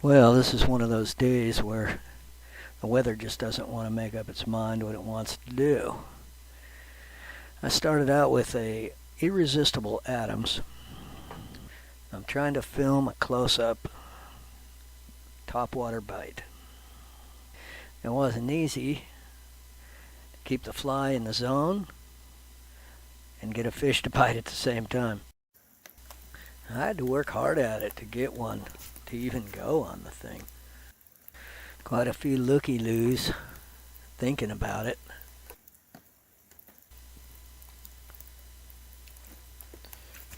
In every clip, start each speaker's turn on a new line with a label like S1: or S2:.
S1: Well, this is one of those days where the weather just doesn't want to make up its mind what it wants to do. I started out with a irresistible Adams. I'm trying to film a close-up topwater bite. It wasn't easy to keep the fly in the zone and get a fish to bite at the same time. I had to work hard at it to get one to even go on the thing. Quite a few looky-loos thinking about it.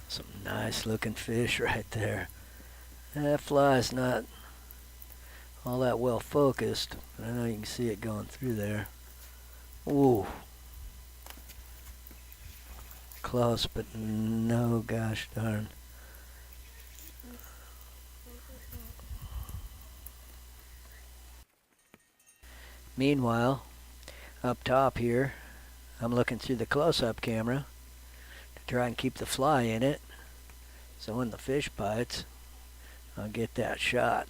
S1: Some nice looking fish right there. That fly's not all that well focused, but I know you can see it going through there. Ooh. Close, but no gosh darn. Meanwhile, up top here, I'm looking through the close-up camera to try and keep the fly in it, so when the fish bites, I'll get that shot.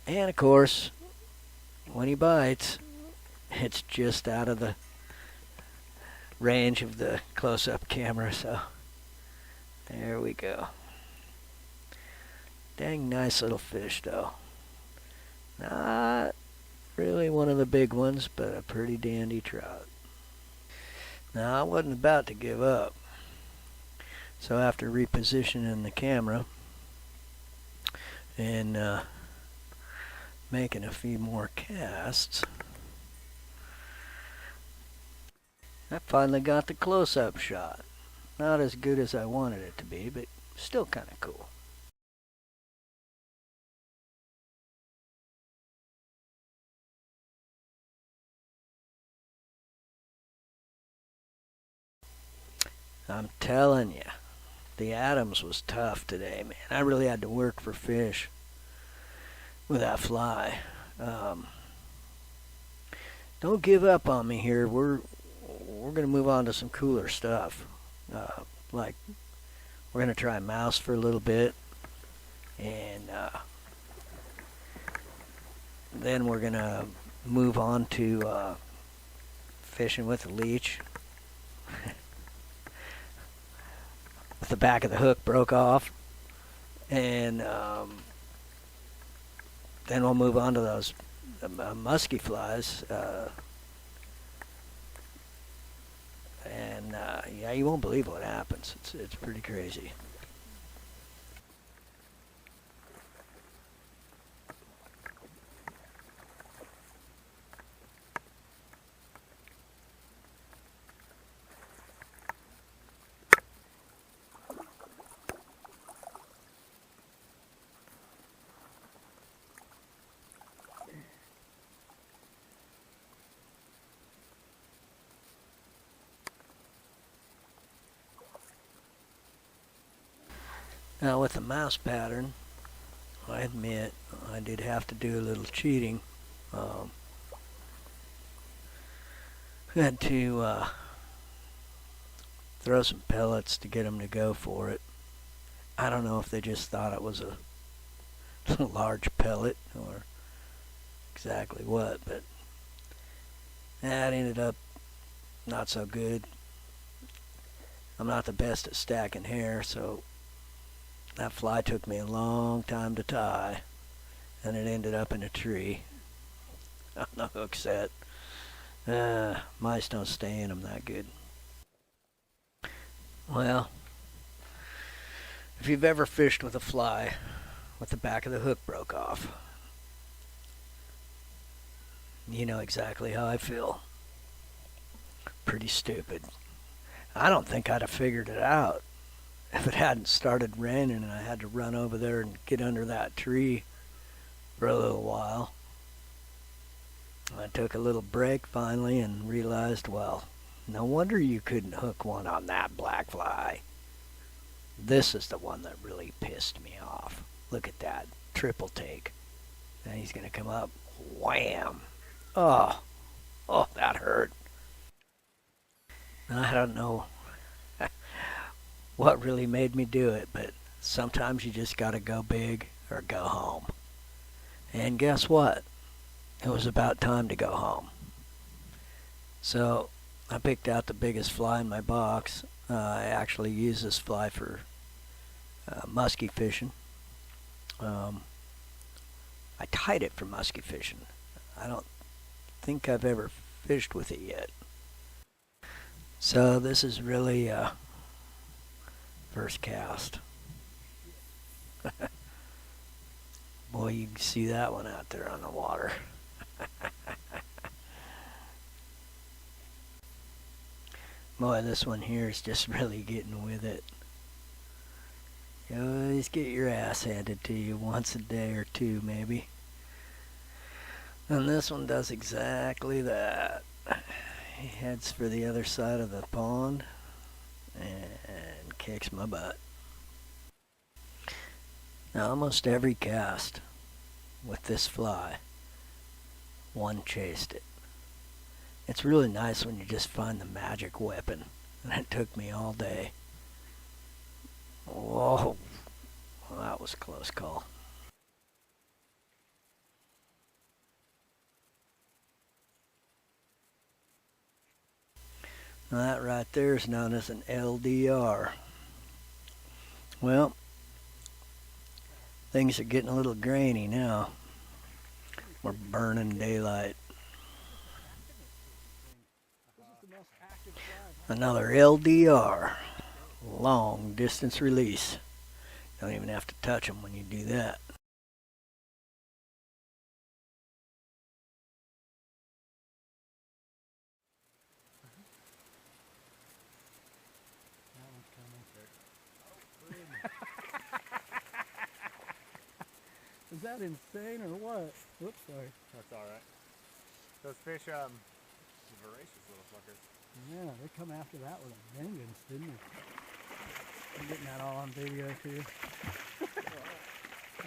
S1: And of course, when he bites, it's just out of the range of the close-up camera, so there we go. Dang nice little fish though. Not really one of the big ones, but a pretty dandy trout. Now, I wasn't about to give up. So after repositioning the camera and making a few more casts, I finally got the close-up shot. Not as good as I wanted it to be, but still kind of cool. I'm telling you, the Adams was tough today, man. I really had to work for fish with that fly. Don't give up on me here. We're gonna move on to some cooler stuff. Like we're gonna try mouse for a little bit, and then we're gonna move on to fishing with a leech. The back of the hook broke off, and then we'll move on to those musky flies, and yeah, you won't believe what happens. It's pretty crazy. Now with the mouse pattern, I admit I did have to do a little cheating. Had to throw some pellets to get them to go for it. I don't know if they just thought it was a large pellet or exactly what, but that ended up not so good. I'm not the best at stacking hair, so that fly took me a long time to tie, and it ended up in a tree on the hook set. Mice don't stay in them that good. Well, if you've ever fished with a fly with the back of the hook broke off, you know exactly how I feel. Pretty stupid. I don't think I'd have figured it out if it hadn't started raining and I had to run over there and get under that tree for a little while. I took a little break finally and realized, well, no wonder you couldn't hook one on that black fly. This is the one that really pissed me off. Look at that. Triple take. And he's going to come up. Wham! Oh, that hurt. I don't know what really made me do it, but sometimes you just gotta go big or go home. And guess what? It was about time to go home. So I picked out the biggest fly in my box. I actually use this fly for muskie fishing. Um, I tied it for muskie fishing. I don't think I've ever fished with it yet. So this is really first cast. Boy, you can see that one out there on the water. Boy, this one here is just really getting with it. You always get your ass handed to you once a day or two, maybe. And this one does exactly that. He heads for the other side of the pond and kicks my butt. Now, almost every cast with this fly, one chased it. It's really nice when you just find the magic weapon, and it took me all day. Whoa, well, that was a close call. Now that right there is known as an LDR. Well, things are getting a little grainy now. We're burning daylight. Another LDR, long distance release. Don't even have to touch them when you do that.
S2: Is that insane or what? Whoops, sorry.
S3: That's alright. Those fish, voracious little fuckers.
S2: Yeah, they come after that with a vengeance, didn't they? I'm getting that all on video too.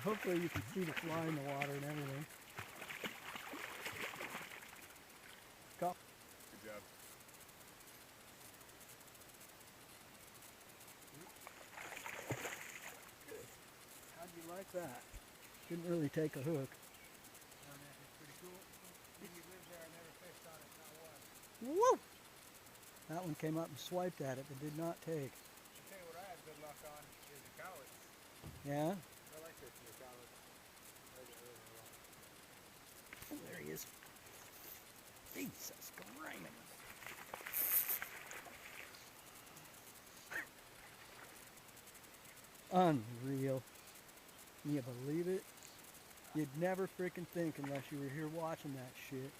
S2: Hopefully you can see the fly in the water and everything. Cop.
S3: Good job.
S2: How'd you like that? Didn't really take a hook. Woo! That one came up and swiped at it, but did not take.
S3: I'll tell you what I had good luck on is the cowards.
S2: Yeah?
S3: I like fishing the cowards.
S2: Oh, there he is. Jesus Christ. Unreal. Can you believe it? You'd never freaking think unless you were here watching that shit.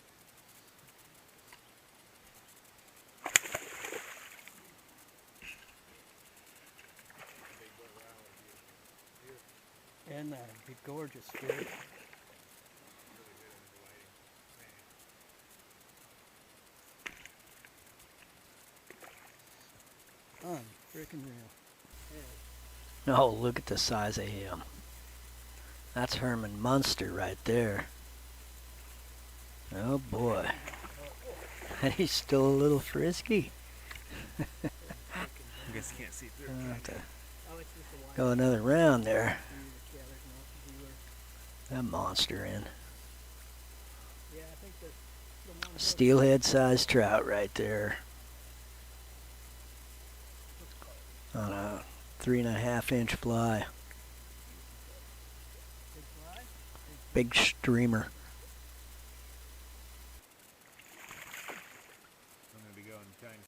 S2: And that'd be gorgeous, dude. Unfreaking real.
S1: Oh, look at the size of him. That's Herman Munster right there. Oh boy. And he's still a little frisky.
S3: I guess you can't see through.
S1: I'll have to go another round there. That monster in. Steelhead sized trout right there. On a 3.5-inch fly. Big streamer.
S3: I'm going to be going trying to